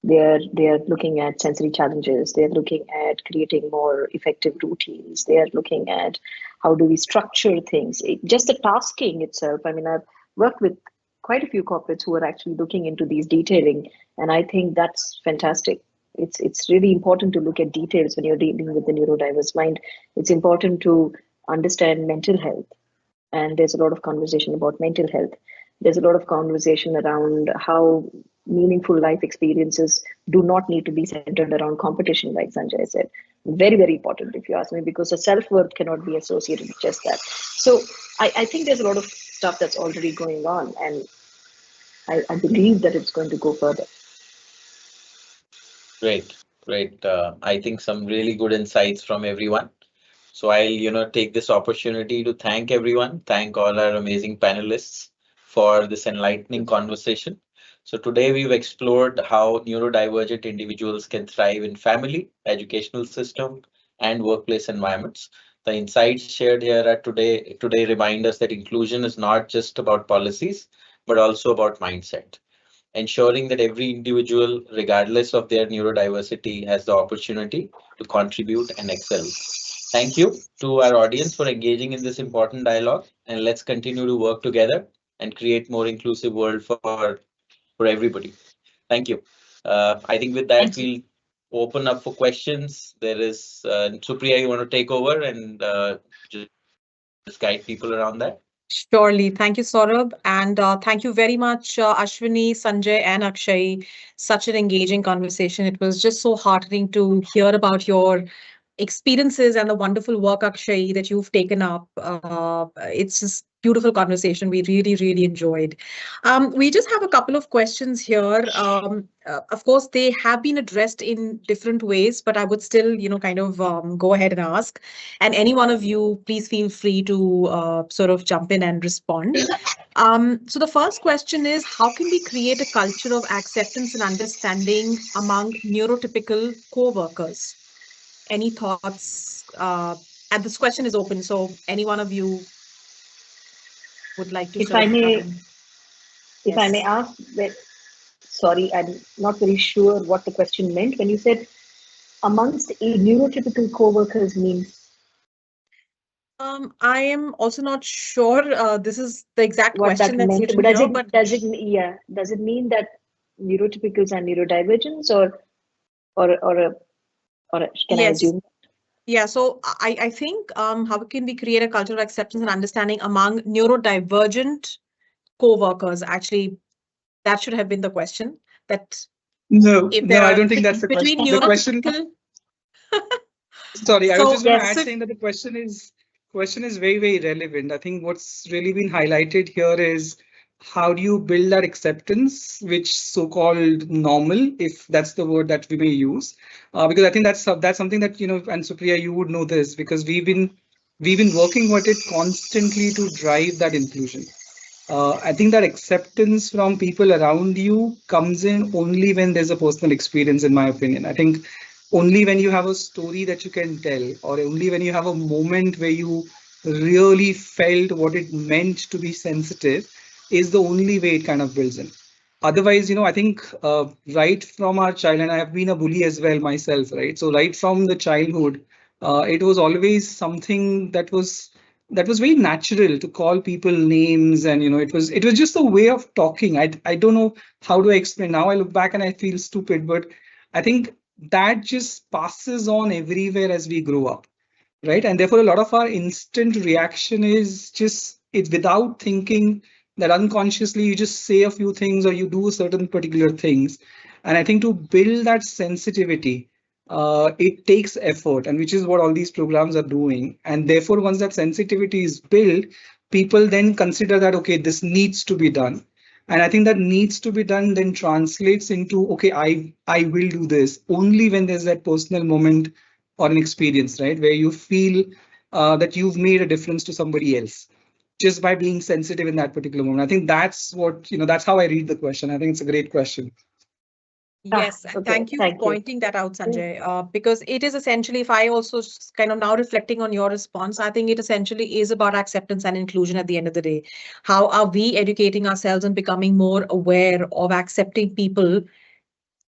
They are looking at sensory challenges. They are looking at creating more effective routines. They are looking at how do we structure things. Just the tasking itself. I mean, I've worked with quite a few corporates who are actually looking into these detailing, and I think that's fantastic. It's really important to look at details when you're dealing with the neurodiverse mind. It's important to understand mental health, and there's a lot of conversation about mental health. There's a lot of conversation around how meaningful life experiences do not need to be centered around competition, like Sanjay said. Very, very important, if you ask me, because the self-worth cannot be associated with just that. So I think there's a lot of stuff that's already going on, and I believe that it's going to go further. Great, great. I think some really good insights from everyone. So I'll, take this opportunity to thank everyone, thank all our amazing panelists for this enlightening conversation. So today we've explored how neurodivergent individuals can thrive in family, educational system, and workplace environments. The insights shared here are today remind us that inclusion is not just about policies, but also about mindset, ensuring that every individual, regardless of their neurodiversity, has the opportunity to contribute and excel. Thank you to our audience for engaging in this important dialogue, and let's continue to work together and create more inclusive world for everybody. Thank you. I think with that, Thank you. we'll open up for questions. There is Supriya, you want to take over and just guide people around that? Surely. Thank you, Saurabh. And thank you very much, Ashwini, Sanjay, and Akshay. Such an engaging conversation. It was just so heartening to hear about your experiences and the wonderful work, Akshay, that you've taken up. It's just beautiful conversation. We really, really enjoyed. We just have a couple of questions here. Of course, they have been addressed in different ways, but I would still, kind of go ahead and ask. And any one of you, please feel free to sort of jump in and respond. So the first question is, how can we create a culture of acceptance and understanding among neurotypical co-workers? Any thoughts? And this question is open, so any one of you would like to If sort I of may, come in? if I may Yes. ask, sorry, I'm not very sure what the question meant when you said amongst neurotypical co-workers means. I am also not sure this is the exact What question that that's meant, written but here, but does it mean that neurotypicals are neurodivergents, or can I yes. assume? Yeah, so I think how can we create a culture of acceptance and understanding among neurodivergent co-workers? Actually, that should have been the question. That No, if there no, I are don't think that's the between question. The question, neurotypical. sorry, I was So just going to Yes. add saying that the question is very, very relevant. I think what's really been highlighted here is how do you build that acceptance, which so-called normal, if that's the word that we may use, because I think that's something that, and Supriya, you would know this because we've been working with it constantly to drive that inclusion. I think that acceptance from people around you comes in only when there's a personal experience, in my opinion. I think only when you have a story that you can tell, or only when you have a moment where you really felt what it meant to be sensitive, is the only way it kind of builds in. Otherwise, I think right from our child, and I have been a bully as well myself, right? So right from the childhood, it was always something that was very natural to call people names, and it was just a way of talking. I don't know how do I explain. Now I look back and I feel stupid, but I think that just passes on everywhere as we grow up, right? And therefore a lot of our instant reaction is just it's without thinking, that unconsciously you just say a few things or you do certain particular things. And I think to build that sensitivity, it takes effort, and which is what all these programs are doing. And therefore, once that sensitivity is built, people then consider that, okay, this needs to be done. And I think that needs to be done then translates into, okay, I will do this only when there's that personal moment or an experience, right, where you feel that you've made a difference to somebody else just by being sensitive in that particular moment. I think that's that's how I read the question. I think it's a great question. yes, and Okay, thank you for thank you. pointing that out, Sanjay, because it is essentially, if I also kind of now reflecting on your response, I think it essentially is about acceptance and inclusion at the end of the day. How are we educating ourselves and becoming more aware of accepting people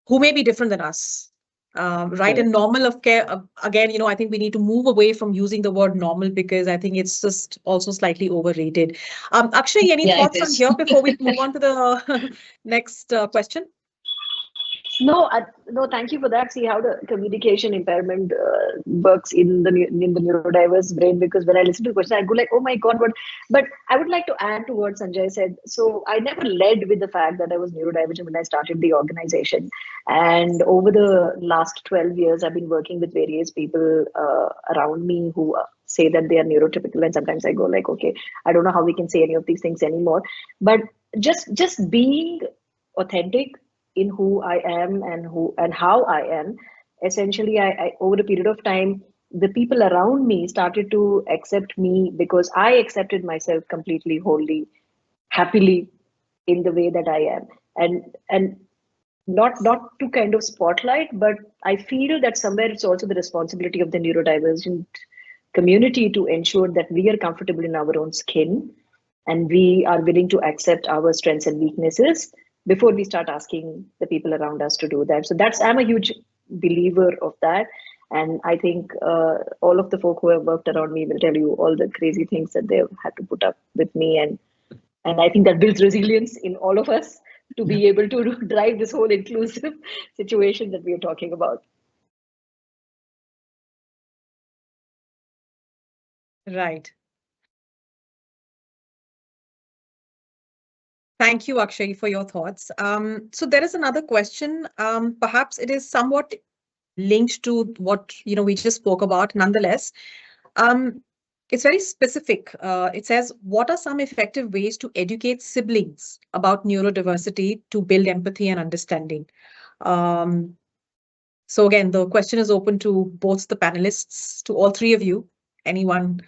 who may be different than us? Right. And normal of care, again, I think we need to move away from using the word normal because I think it's just also slightly overrated. Akshay, any Yeah, it thoughts on is. here before we move on to the next question? No, thank you for that. See how the communication impairment works in the neurodiverse brain. Because when I listen to the question, I go like, "Oh my God, what?" But I would like to add to what Sanjay said. So I never led with the fact that I was neurodivergent when I started the organization, and over the last 12 years, I've been working with various people around me who say that they are neurotypical, and sometimes I go like, "Okay, I don't know how we can say any of these things anymore." But just being authentic in who I am and how I am. Essentially, I over a period of time, the people around me started to accept me because I accepted myself completely, wholly, happily in the way that I am. And not to kind of spotlight, but I feel that somewhere it's also the responsibility of the neurodivergent community to ensure that we are comfortable in our own skin and we are willing to accept our strengths and weaknesses before we start asking the people around us to do that. So I'm a huge believer of that. And I think all of the folk who have worked around me will tell you all the crazy things that they've had to put up with me. And I think that builds resilience in all of us to be able to drive this whole inclusive situation that we are talking about. Right. Thank you, Akshay, for your thoughts. So there is another question. Perhaps it is somewhat linked to what we just spoke about. Nonetheless, it's very specific. It says, what are some effective ways to educate siblings about neurodiversity to build empathy and understanding? So again, the question is open to both the panelists, to all three of you. Anyone?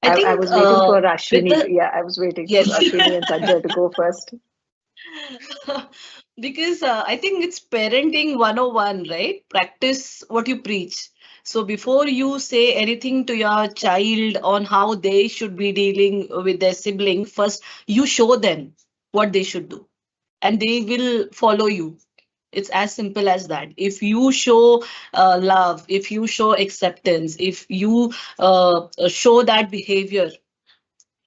I was waiting for Ashwini. the, Yeah, I was waiting for yes. Ashwini and Sanjay to go first. Because I think it's parenting 101, right? Practice what you preach. So before you say anything to your child on how they should be dealing with their sibling, first you show them what they should do, and they will follow you. It's as simple as that. If you show love, if you show acceptance, if you show that behavior,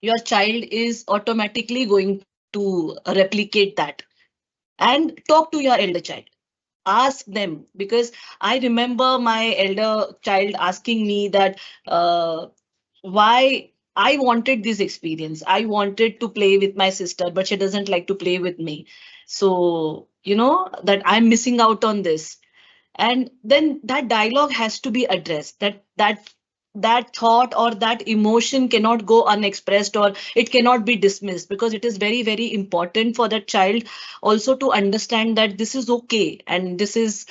your child is automatically going to replicate that. And talk to your elder child, ask them, because I remember my elder child asking me that why I wanted this experience. I wanted to play with my sister, but she doesn't like to play with me. So, that I'm missing out on this. And then that dialogue has to be addressed, that thought or that emotion cannot go unexpressed, or it cannot be dismissed, because it is very, very important for that child also to understand that this is okay, and this is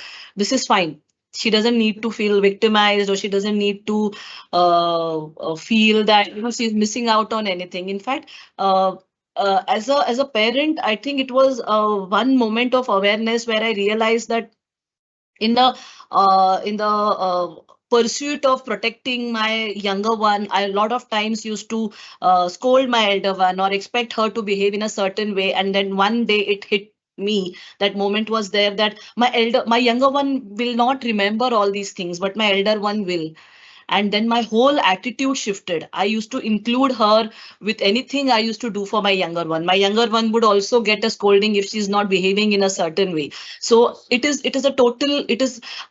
fine. She doesn't need to feel victimized, or she doesn't need to feel that she's missing out on anything. In fact, as a parent, I think it was one moment of awareness where I realized that in the pursuit of protecting my younger one, I a lot of times used to scold my elder one or expect her to behave in a certain way. And then one day it hit me, that moment was there, that my younger one will not remember all these things, but my elder one will. And then my whole attitude shifted. I used to include her with anything I used to do for my younger one. My younger one would also get a scolding if she's not behaving in a certain way. So it is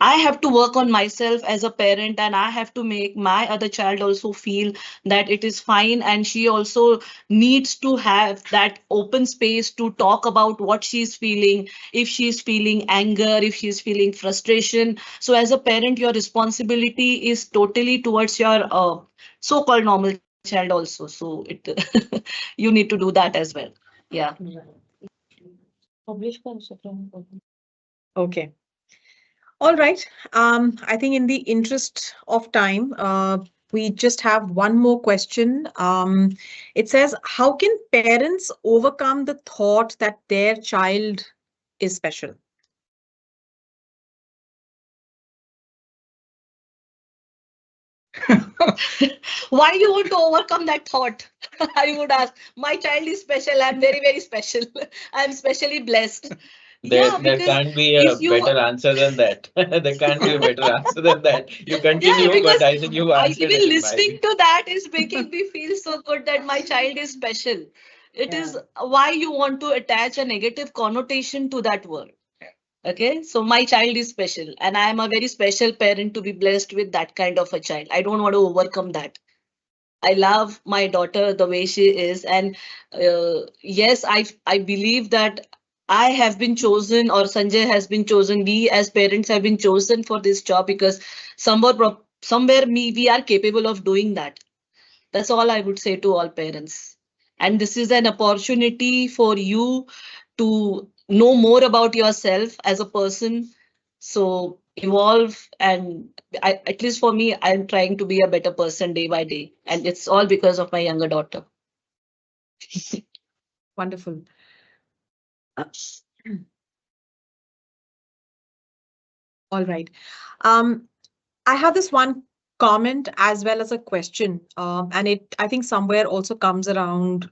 I have to work on myself as a parent, and I have to make my other child also feel that it is fine, and she also needs to have that open space to talk about what she's feeling, if she's feeling anger, if she's feeling frustration. So as a parent, your responsibility is totally towards your so-called normal child also. So it you need to do that as well. Yeah. Okay. All right. I think in the interest of time, we just have one more question. It says, how can parents overcome the thought that their child is special? Why you want to overcome that thought? I would ask. My child is special. I'm very, very special. I'm specially blessed. There Because can't be a if you better answer than that. There can't be a better answer than that. You continue, but because I think you answered even it in my listening view. to that is making me feel so good that my child is special. It is why you want to attach a negative connotation to that word. Okay, so my child is special, and I am a very special parent to be blessed with that kind of a child. I don't want to overcome that. I love my daughter the way she is, and yes, I believe that I have been chosen, or Sanjay has been chosen. We as parents have been chosen for this job because somewhere we are capable of doing that. That's all I would say to all parents. And this is an opportunity for you to know more about yourself as a person. So evolve, and at least for me, I'm trying to be a better person day by day. And it's all because of my younger daughter. Wonderful. All right. I have this one comment as well as a question, and I think somewhere also comes around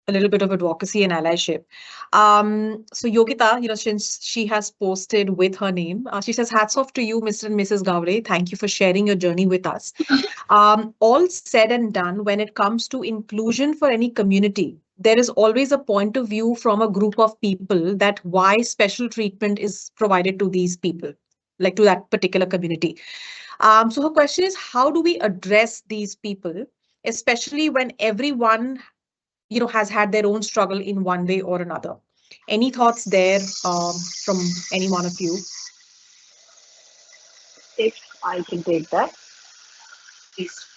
a little bit of advocacy and allyship. So Yogita, since she has posted with her name, she says, hats off to you, Mr. and Mrs. Gowre. Thank you for sharing your journey with us. All said and done, when it comes to inclusion for any community, there is always a point of view from a group of people that why special treatment is provided to these people, like to that particular community. So her question is, how do we address these people, especially when everyone has had their own struggle in one way or another? Any thoughts there from any one of you? If I can take that,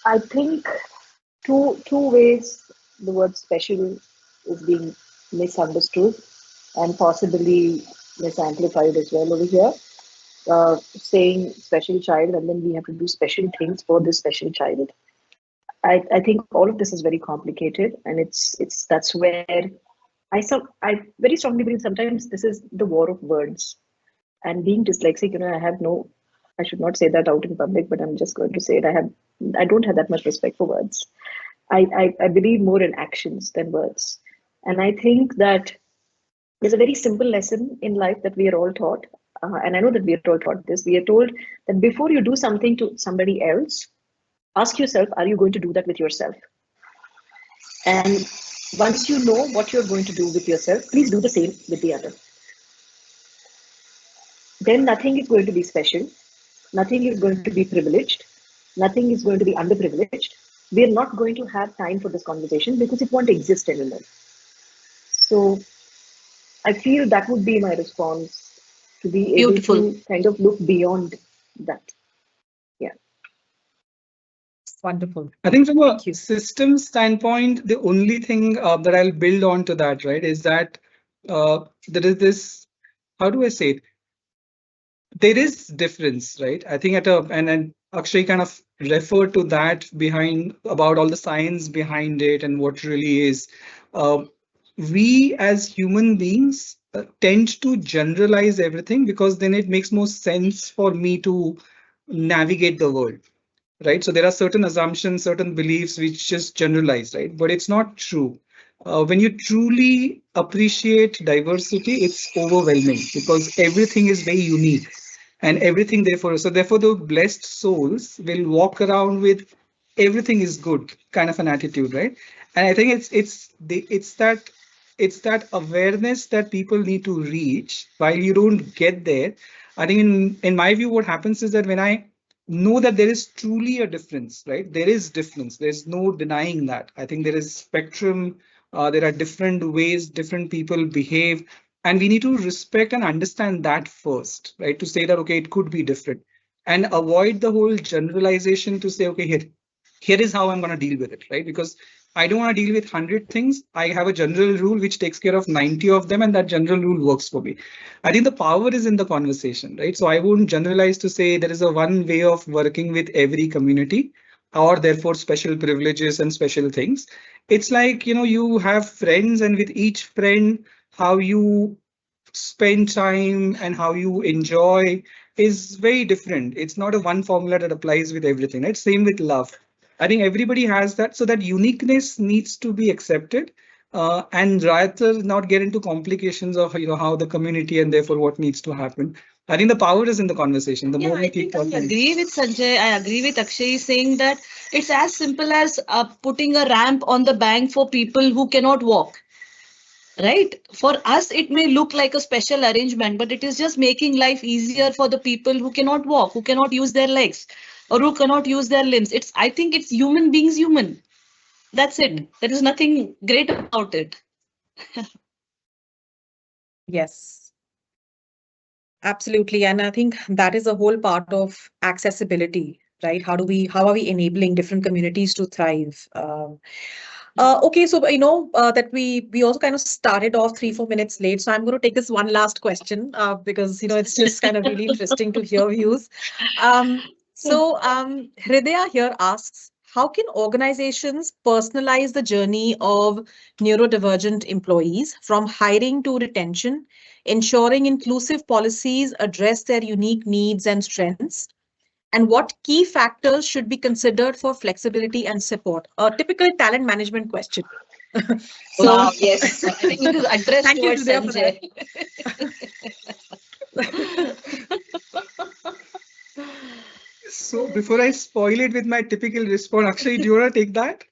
I think two ways the word special is being misunderstood and possibly misamplified as well over here. Saying special child, and then we have to do special things for this special child. I think all of this is very complicated, and that's where I very strongly believe sometimes this is the war of words. And being dyslexic, I should not say that out in public, but I'm just going to say it. I don't have that much respect for words. I believe more in actions than words. And I think that there's a very simple lesson in life that we are all taught. And I know that we are all taught this. We are told that before you do something to somebody else, ask yourself, are you going to do that with yourself? And once you know what you're going to do with yourself, please do the same with the other. Then nothing is going to be special. Nothing is going to be privileged. Nothing is going to be underprivileged. We're not going to have time for this conversation because it won't exist anymore. So I feel that would be my response, to be able to kind of look beyond that. Yeah. Wonderful. I think from a system standpoint, the only thing that I'll build on to that, right, is that there is this, how do I say it? There is difference, right? I think and Akshay kind of referred to that behind about all the science behind it and what really is. We as human beings tend to generalize everything because then it makes more sense for me to navigate the world, right? So there are certain assumptions, certain beliefs which just generalize, right? But it's not true. When you truly appreciate diversity, it's overwhelming because everything is very unique and everything therefore the blessed souls will walk around with everything is good kind of an attitude, right? And I think it's that awareness that people need to reach. While you don't get there, I think in my view what happens is that when I know that there is truly a difference, right? There is difference. There's no denying that. I think there is spectrum. There are different ways different people behave, and we need to respect and understand that first, right? To say that, okay, it could be different, and avoid the whole generalization to say, okay, here is how I'm going to deal with it, right? Because I don't want to deal with 100 things. I have a general rule which takes care of 90 of them, and that general rule works for me. I think the power is in the conversation, right? So I wouldn't generalize to say there is a one way of working with every community, or therefore special privileges and special things. It's like, you have friends, and with each friend, how you spend time and how you enjoy is very different. It's not a one formula that applies with everything, right? Same with love. I think everybody has that. So that uniqueness needs to be accepted, and rather not get into complications of how the community and therefore what needs to happen. I think the power is in the conversation. The more we keep talking. I agree with Sanjay. I agree with Akshay saying that it's as simple as putting a ramp on the bank for people who cannot walk. Right? For us, it may look like a special arrangement, but it is just making life easier for the people who cannot walk, who cannot use their legs, or who cannot use their limbs. I think it's human beings human. That's it. There is nothing great about it. Yes, absolutely. And I think that is a whole part of accessibility, right? How are we enabling different communities to thrive? Okay, so that we also kind of started off 3-4 minutes late. So I'm going to take this one last question because it's just kind of really interesting to hear views. Hridaya here asks, how can organizations personalize the journey of neurodivergent employees from hiring to retention, ensuring inclusive policies address their unique needs and strengths? And what key factors should be considered for flexibility and support? A typical talent management question. Wow, yes. I think it is addressed Thank you, towards Hridaya, for that. So before I spoil it with my typical response, Akshay, do you want to take that?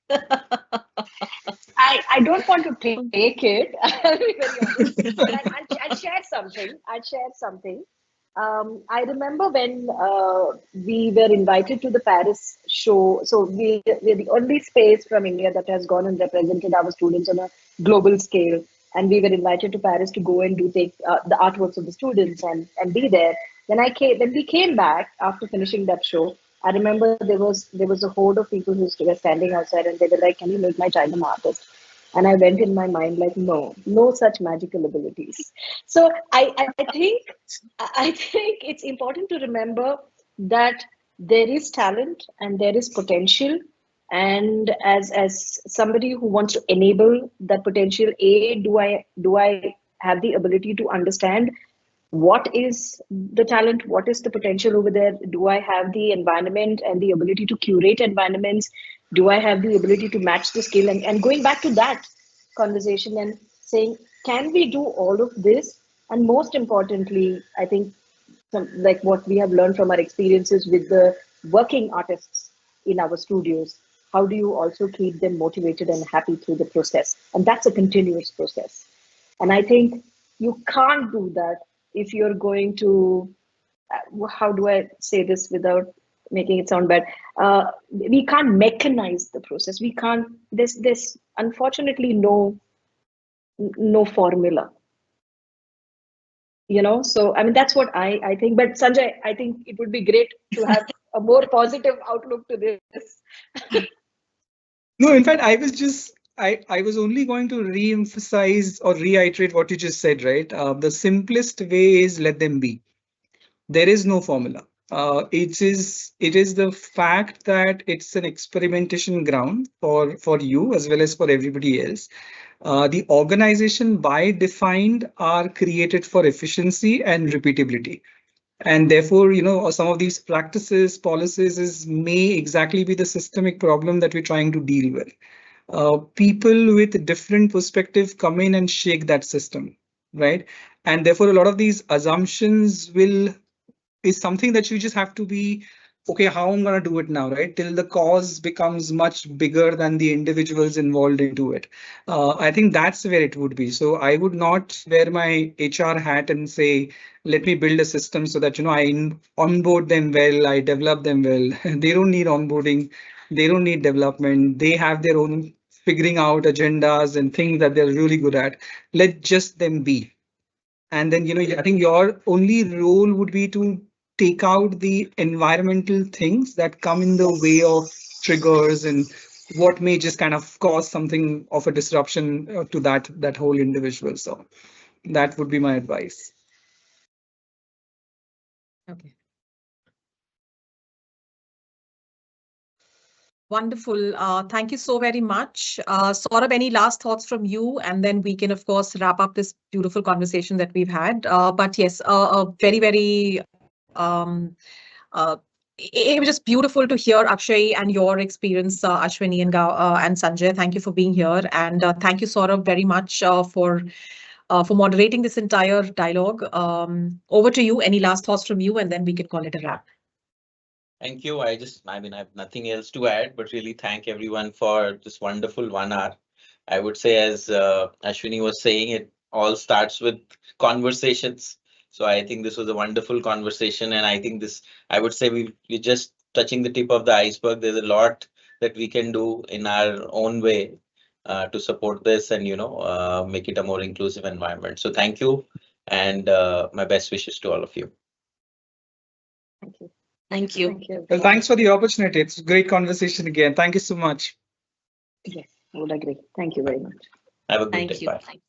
I don't want to take it. I'll be very honest. But I'll share something. I remember when we were invited to the Paris show. So we're the only space from India that has gone and represented our students on a global scale. And we were invited to Paris to go and take the artworks of the students and be there. When we came back after finishing that show, I remember there was a horde of people who were standing outside, and they were like, "Can you make my child an artist?" And I went in my mind like, no such magical abilities. So I think it's important to remember that there is talent and there is potential. And as somebody who wants to enable that potential, do I have the ability to understand what is the talent, what is the potential over there? Do I have the environment and the ability to curate environments? Do I have the ability to match the skill? And going back to that conversation, and saying, can we do all of this? And most importantly, I think like what we have learned from our experiences with the working artists in our studios, how do you also keep them motivated and happy through the process? And that's a continuous process. And I think you can't do that if you're going to, how do I say this without making it sound bad? We can't mechanize the process. We can't, there's unfortunately no formula, so I mean that's what I think. But Sanjay, I think it would be great to have a more positive outlook to this. No, in fact, I was only going to re-emphasize or reiterate what you just said, right? The simplest way is let them be. There is no formula. It is the fact that it's an experimentation ground for you as well as for everybody else. The organization by defined are created for efficiency and repeatability. And therefore, some of these practices, policies may exactly be the systemic problem that we're trying to deal with. People with different perspective come in and shake that system, right? And therefore, a lot of these assumptions is something that you just have to be, okay, how I'm going to do it now, right? Till the cause becomes much bigger than the individuals involved into it. I think that's where it would be. So I would not wear my HR hat and say, let me build a system so that, I onboard them well, I develop them well. They don't need onboarding. They don't need development. They have their own figuring out agendas and things that they're really good at. Let just them be. And then, I think your only role would be to take out the environmental things that come in the way of triggers and what may just kind of cause something of a disruption to that whole individual. So that would be my advice. Okay. Wonderful. Thank you so very much. Saurabh, any last thoughts from you? And then we can, of course, wrap up this beautiful conversation that we've had. But yes, very, very, it was just beautiful to hear Akshay and your experience, Ashwini and Sanjay. Thank you for being here. And thank you, Saurabh, very much for moderating this entire dialogue. Over to you. Any last thoughts from you? And then we can call it a wrap. Thank you. I have nothing else to add, but really thank everyone for this wonderful 1 hour. I would say, as Ashwini was saying, it all starts with conversations. So I think this was a wonderful conversation. And I think I would say we're just touching the tip of the iceberg. There's a lot that we can do in our own way to support this and, make it a more inclusive environment. So thank you. And my best wishes to all of you. Thank you. Thank you. Thank you. Well, thanks for the opportunity. It's a great conversation again. Thank you so much. Yes, I would agree. Thank you very much. Have a good Thank day. you. Bye.